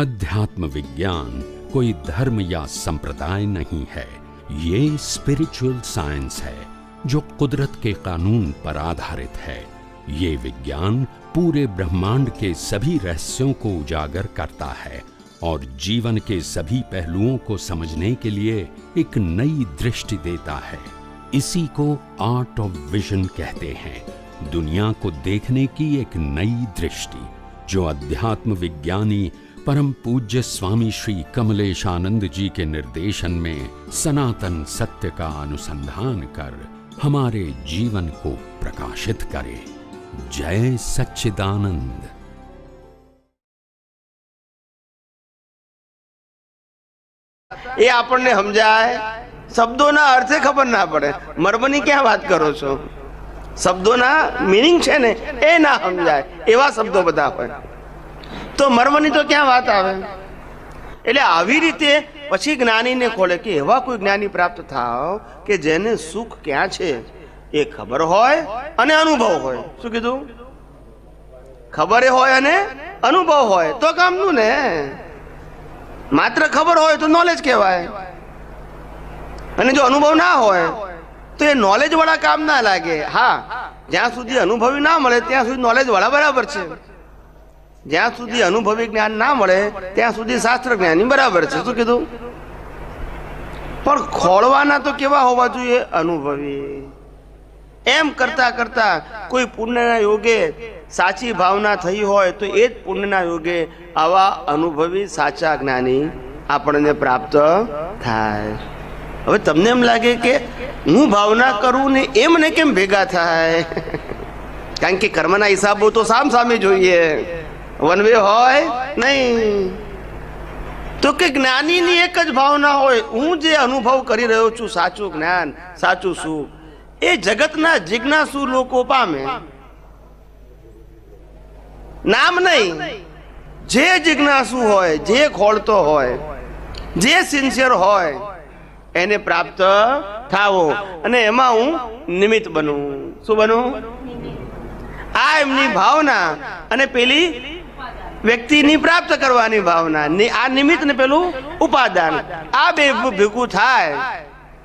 अध्यात्म विज्ञान कोई धर्म या संप्रदाय नहीं है, ये स्पिरिचुअल साइंस है जो कुदरत के कानून पर आधारित है। ये विज्ञान पूरे ब्रह्मांड के सभी रहस्यों को उजागर करता है और जीवन के सभी पहलुओं को समझने के लिए एक नई दृष्टि देता है। इसी को आर्ट ऑफ विजन कहते हैं, दुनिया को देखने की एक नई दृष्टि, जो अध्यात्म विज्ञानी परम पूज्य स्वामी श्री कमलेशानंद जी के निर्देशन में सनातन सत्य का अनुसंधान कर हमारे जीवन को प्रकाशित करे। जय सच्चिदानंद। એ આપણને સમજાય, શબ્દોના અર્થે ખબર ના પડે, મર્મની ક્યાં વાત કરો છો? શબ્દોના મીનિંગ છે ને એ ના સમજાય, એવા શબ્દો બધા હોય તો મર્મની તો ક્યાં વાત આવે? એટલે આવી રીતે પછી જ્ઞાનીને ખોલે કે એવા કોઈ જ્ઞાની પ્રાપ્ત થાવ કે જેને સુખ ક્યાં છે એ ખબર હોય અને અનુભવ હોય. શું કીધું? ખબર હોય અને અનુભવ હોય તો કામનું ને. માત્ર ખબર હોય તો નોલેજ કહેવાય, અને જો અનુભવ ના હોય તો એ નોલેજ વાળા કામ ના લાગે. હા, જ્યાં સુધી અનુભવી ના મળે ત્યાં સુધી નોલેજ વાળા બરાબર છે, જ્યાં સુધી અનુભવી જ્ઞાન ના મળે ત્યાં સુધી શાસ્ત્ર જ્ઞાની બરાબર છે. શું કીધું? પણ ખોળવાના તો કેવા હોવા જોઈએ? અનુભવી. એમ કરતા કરતા કોઈ પુણ્યના યોગે સાચી ભાવના થઈ હોય તો એ જ પુણ્યના યોગે આવા અનુભવી સાચા જ્ઞાની આપણને પ્રાપ્ત થાય. હવે તમને એમ લાગે કે હું ભાવના કરું ને એ મને કેમ ભેગા થાય? કારણ કે કર્મના હિસાબો તો સામે જોઈએ, વન વે હોય નહીં. તો કે જ્ઞાનીની એક જ ભાવના હોય, હું જે અનુભવ કરી રહ્યો છું સાચું જ્ઞાન, સાચું સુખ, એ જગતના જિજ્ઞાસુ લોકો પામે. નામ નહીં, જે જિજ્ઞાસુ હોય, જે ખોળતો હોય, જે સિન્સિયર હોય એને પ્રાપ્ત થાવો, અને એમાં હું નિમિત્ત બનું. શું બનું? આ એમની ભાવના અને પેલી વ્યક્તિની પ્રાપ્ત કરવાની ભાવના, આ નિમિત્ત ને પેલું ઉપાદાન, આ બે ભેગું થાય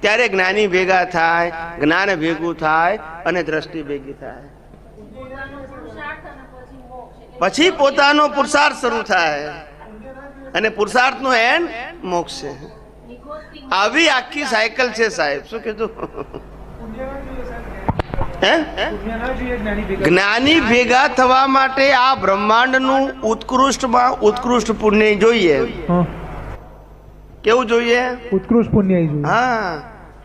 ત્યારે જ્ઞાની ભેગા થાય, જ્ઞાન ભેગું થાય અને દ્રષ્ટિ ભેગી થાય. પછી પોતાનો પુરુષાર્થ શરૂ થાય અને પુરુષાર્થનો એન્ડ મોક્ષ છે. આવી આખી સાયકલ છે સાહેબ. શું કીધું? જ્ઞાની ભેગા થવા માટે આ બ્રહ્માંડનું ઉત્કૃષ્ટમાં ઉત્કૃષ્ટ પુણ્ય જોઈએ. કેવું જોઈએ? ઉત્કૃષ્ટ પુણ્ય જોઈએ. હા,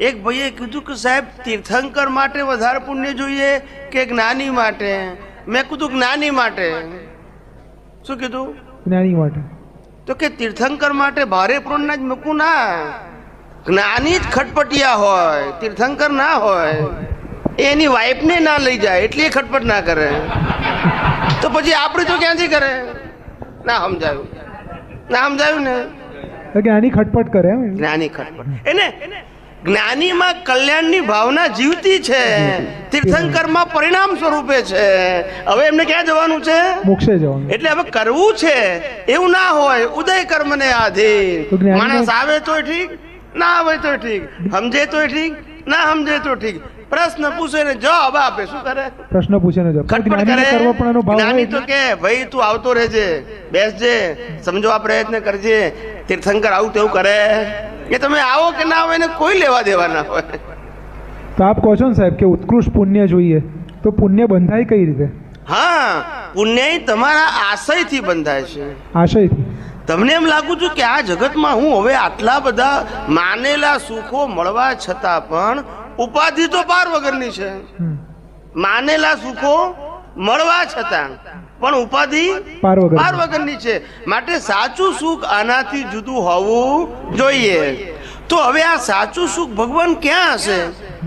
એક ભાઈએ કીધું કે સાહેબ તીર્થંકર માટે વધારે પુણ્ય જોઈએ કે જ્ઞાની માટે? મેં કીધું જ્ઞાની માટે. શું કીધું? જ્ઞાની માટે. તો કે તીર્થંકર માટે ભારે પુણ્ય જ મૂકવું ના. જ્ઞાની જ ખટપટિયા હોય, તીર્થંકર ના હોય. એની વાઈફને ના લઈ જાય એટલે એ ખટપટ ના કરે, તો પછી આપણે તો ક્યાંથી કરે? ના સમજાયું? ના સમજાયું ને? જ્ઞાની ખટપટ કરે. જ્ઞાની ખટપટ એને જ્ઞાનીમાં કલ્યાણની ભાવના જીવતી છે, તીર્થંકરમાં પરિણામ સ્વરૂપે છે. હવે એમને ક્યાં જવાનું છે? મોક્ષે જવાનું. એટલે હવે કરવું છે એવું ના હોય, ઉદય કર્મને આધીન. માણસ આવે તોય ઠીક, ના આવે તોય ઠીક, સમજે તોય ઠીક, ના સમજે તો ઠીક. પ્રશ્ન પૂછે ને જવાબ આપે. શું કરે? પ્રશ્ન પૂછે ને જવાબ. ખટપટ કરે. જ્ઞાની તો કે ભાઈ તું આવતો રહેજે, બેસજે, સમજવા પ્રયત્ન કરજે. તીર્થંકર આવું તેવું કરે કે તમે આવો કે ના આવે એને કોઈ લેવા દેવા ના હોય. તો આપ કહો છો ને સાહેબ કે ઉત્કૃષ્ટ પુણ્ય જોઈએ, તો પુણ્ય બંધાય કઈ રીતે? હા, પુણ્ય તમારા આશયથી બંધાય છે. આશયથી? તમને એમ લાગુ છું કે આ જગતમાં હું હવે આટલા બધા માનેલા સુખો મળવા છતાં પણ ઉપાધિ તો પાર વગરની છે. માનેલા સુખો મળવા છતાં પણ ઉપાધિ પાર વગરની છે. માટે સાચું સુખ આનાથી જુદું હોવું જોઈએ. તો હવે આ સાચું સુખ ભગવાન ક્યાં હશે?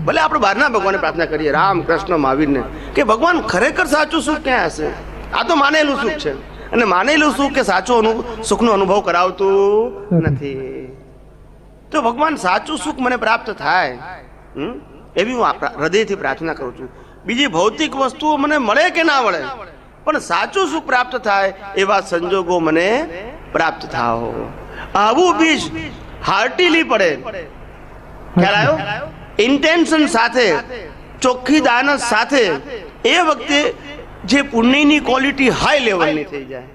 ભલે આપણે બહારના ભગવાનને પ્રાર્થના કરીએ, રામ કૃષ્ણ મહાવીરને, કે ભગવાન ખરેખર સાચું સુખ ક્યાં હશે? આ તો માનેલું સુખ છે, અને માનેલું સુખ કે સાચું સુખનો અનુભવ કરાવતું નથી. તો ભગવાન સાચું સુખ મને પ્રાપ્ત થાય એવી હું હૃદયથી પ્રાર્થના કરું છું. બીજી ભૌતિક વસ્તુઓ મને મળે કે ના મળે, પણ સાચું સુખ પ્રાપ્ત થાય એવા સંજોગો મને પ્રાપ્ત થાઓ. આવું બીજ હાર્ટીલી પડે, ખ્યાલ આવ્યો? ઇન્ટેન્શન સાથે, ચોખ્ખી દાનત સાથે, એ વખતે જે પુણ્યની ક્વોલિટી હાઈ લેવલની થઈ જાય.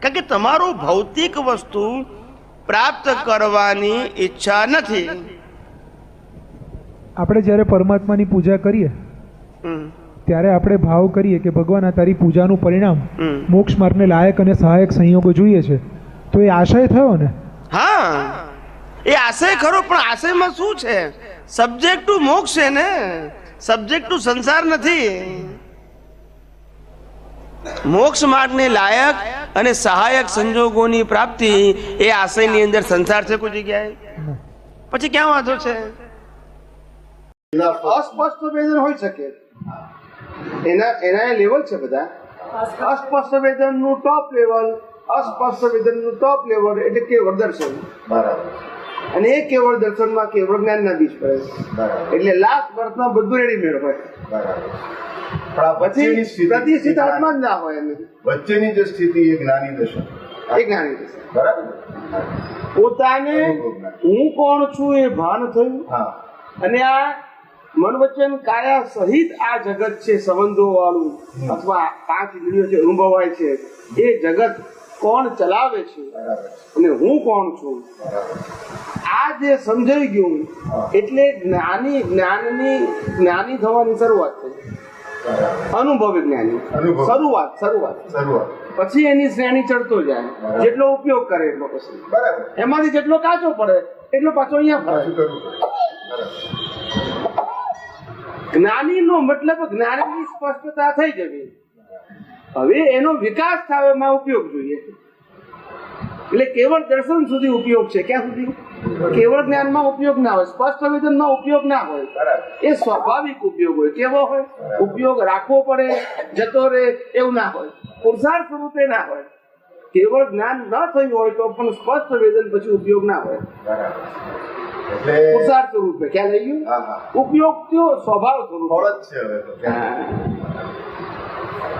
કારણ કે તમારો ભૌતિક વસ્તુ પ્રાપ્ત કરવાની ઈચ્છા નથી. આપણે જ્યારે પરમાત્માની પૂજા કરીએ ત્યારે આપણે ભાવ કરીએ કે ભગવાન આ તારી પૂજાનું પરિણામ મોક્ષ માર્ગને લાયક અને સહાયક સંયોગો જોઈએ છે, તો એ આશય થયો ને? હા, એ આશય ખરો, પણ આશયમાં શું છે? સબ્જેક્ટ ટુ મોક્ષ છે ને, સબ્જેક્ટ ટુ સંસાર નથી. મોક્ષ માર્ગને લાયક અને સહાયક સંજોગોની પ્રાપ્તિ એ આશયની અંદર સંસાર છે કોઈ જગ્યાએ? પછી ક્યાં વાંધો છે? અસ્પષ્ટ વેદન હોઈ શકે, એના લેવલ છે બધા. અસ્પષ્ટ વેદન નું ટોપ લેવલ, અસ્પષ્ટ વેદન નું ટોપ લેવલ એટલે કેવળ દર્શન. અને એ કેવળ દર્શનમાં કેવળ જ્ઞાન ના બીજ પડે. એટલે લાખ વર્ષમાં બધું રેડીમેડ હોય, પછી પ્રતિષ્ઠિત આત્મા જ ના હોય. વચ્ચેની જે સ્થિતિ એ જ્ઞાની દશા, એ જ્ઞાની દશા. બરાબર. પોતાને હું કોણ છું એ ભાન થયું, અને આ મન વચન કાયા સહિત આ જગત છે સંબંધો વાળું, અથવા 5 ઇન્દ્રિયો છે અનુભવાય છે, એ જગત કોણ ચલાવે છે અને હું કોણ છું, આ જે સમજાઈ ગયું એટલે જ્ઞાની થવાની શરૂઆત થઈ. અનુભવી જ્ઞાની શરૂઆત. પછી એની શ્રેણી ચડતો જાય, જેટલો ઉપયોગ કરે એટલો. પછી એમાંથી જેટલો કાચો પડે એટલો પાછો અહીંયા ફરે. જ્ઞાની નો મતલબ જ્ઞાનની સ્પષ્ટતા થઈ જવી. હવે એનો વિકાસ થાય એમાં ઉપયોગ જોઈએ. એટલે કેવળ દર્શન સુધી ઉપયોગ છે. ક્યાં સુધી? કેવળ જ્ઞાનમાં ઉપયોગ ના હોય, સ્પષ્ટ વેદનમાં ઉપયોગ ના હોય. એ સ્વાભાવિક ઉપયોગ હોય. કેવો હોય? ઉપયોગ રાખવો પડે, જતો રહે એવું ના હોય, પુરુષાર્થ સ્વરૂપે ના હોય. કેવળ જ્ઞાન ન થયું હોય તો પણ સ્પષ્ટ વેદન પછી ઉપયોગ ના હોય, પુરુષાર્થ સ્વરૂપે. ખ્યાલ આવી ગયું? ઉપયોગ થયો સ્વભાવ સ્વરૂપ.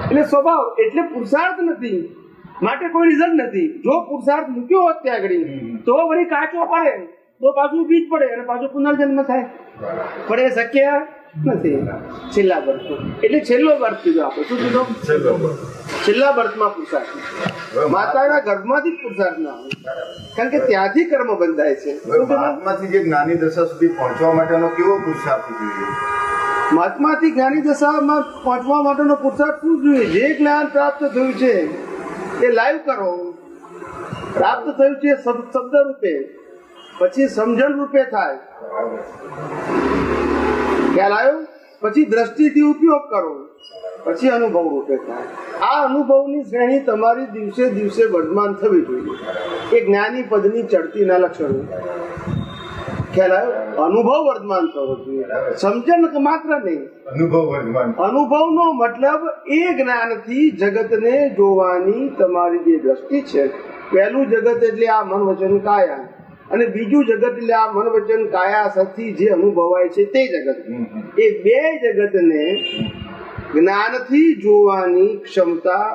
એટલે સ્વભાવ એટલે પુરુષાર્થ નથી, માટે કોઈ રિઝલ્ટ નથી. જો પુરુષાર્થ મૂક્યો હોત ત્યાં આગળ તો વળી કાચો પડે તો પાછું બીજ પડે અને પાછું પુનર્જન્મ થાય, પણ એ શક્ય નથી. છેલ્લા બર્થ એટલે છેલ્લો બર્થ કીધો આપણે. શું કીધો? છેલ્લા બર્થમાં પુરુષાર્થ. માતાના ગર્ભમાંથી જ પુરુષાર્થ ના હોય, કારણ કે ત્યાંથી કર્મ બંધાય છે. મહાત્માથી જે જ્ઞાની દશા સુધી પહોંચવા માટેનો કેવો પુરુષાર્થ જોઈએ? મહાત્માથી જ્ઞાની દશામાં પહોંચવા માટેનો પુરુષાર્થ શું જોઈએ? જે જ્ઞાન પ્રાપ્ત થયું છે એ લાઈવ કરો. પ્રાપ્ત થયું છે શબ્દ રૂપે, પછી સમજણ રૂપે થાય. ખ્યાલ આવ્યો? પછી દ્રષ્ટિથી ઉપયોગ કરો, પછી અનુભવ રૂપે થાય. આ અનુભવની શ્રેણી તમારી દિવસે દિવસે વર્ધમાન થવી જોઈએ. એ જ્ઞાની પદની ચડતીના લક્ષણો. ખ્યાલ આવ્યો? અનુભવ વર્ધમાન થવો જોઈએ, સમજણ માત્ર નહીં. અનુભવનો મતલબ એ જ્ઞાનથી જગતને જોવાની તમારી જે દ્રષ્ટિ છે. પહેલું જગત એટલે આ મન વચન કાયા, અને બીજું જગત એટલે આ મન વચન કાયા સથી જે અનુભવાય છે તે જગત. એ બે જગતને જ્ઞાનથી જોવાની ક્ષમતા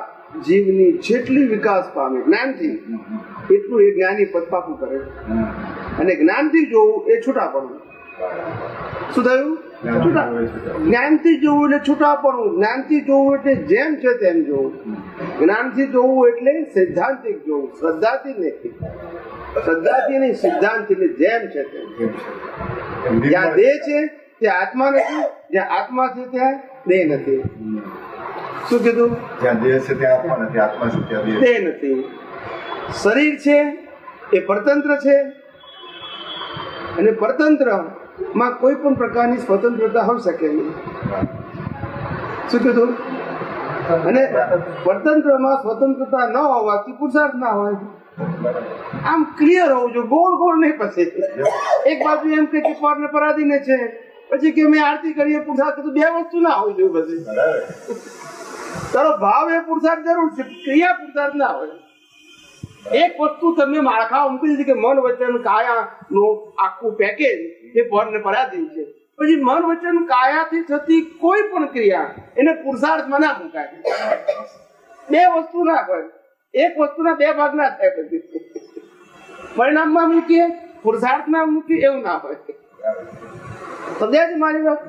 જીવની જેટલી વિકાસ પામે જ્ઞાનથી, એટલું એ જ્ઞાની પદ પાકું કરે. અને જ્ઞાનથી જોવું એ છૂટાપણું. શું થયું? જ્ઞાનથી જોવું એટલે છૂટાપણું. જ્ઞાનથી જોવું એટલે જેમ છે તેમ જોવું. જ્ઞાનથી જોવું એટલે સૈદ્ધાંતિક જોવું, શ્રદ્ધાથી નહીં. શ્રદ્ધાથી નહીં, સિદ્ધાંત એટલે જેમ છે તેમ. જ્યાં દેહ છે ત્યાં આત્મા નથી, જ્યાં આત્મા છે ત્યાં દેહ નથી. શું કીધું? જ્યાં દેહ છે ત્યાં આત્મા નથી, આત્મા છે ત્યાં દેહ નથી. શરીર છે એ પરતંત્ર છે, અને પરતંત્ર માં કોઈ પણ પ્રકારની સ્વતંત્રતા હોઈ શકે નહીં. શું કીધું? અને પરતંત્રમાં સ્વતંત્રતા ન હોવાથી પુરુષાર્થ ના હોય. આમ ક્લિયર હોવું જોઈએ, ગોળ ગોળ નહીં. પછી એક બાજુ એમ કે પરને પરાધીને છે, પછી કે અમે આરતી કરીએ પુરુષાર્થ, તો બે વસ્તુ ના હોવી જોઈએ. પછી તારો ભાવ એ પુરુષાર્થ જરૂર છે, ક્રિયા પુરુષાર્થ ના હોય. એક વસ્તુ તમે માળખા મૂકી દીધી કે મન વચન કાયા નું આખું પેકેજ એ પર ને પરાધીન છે. પછી મન વચન કાયાથી થતી કોઈ પણ ક્રિયા એને પુરુષાર્થમાં ના મુકાય. બે વસ્તુ ના હોય. એક વસ્તુના બે ભાગ ના થાય. બધી પરિણામમાં મૂકીએ, પુરુષાર્થમાં મૂકીએ, એવું ના હોય. સમજ્યા છે મારી વાત?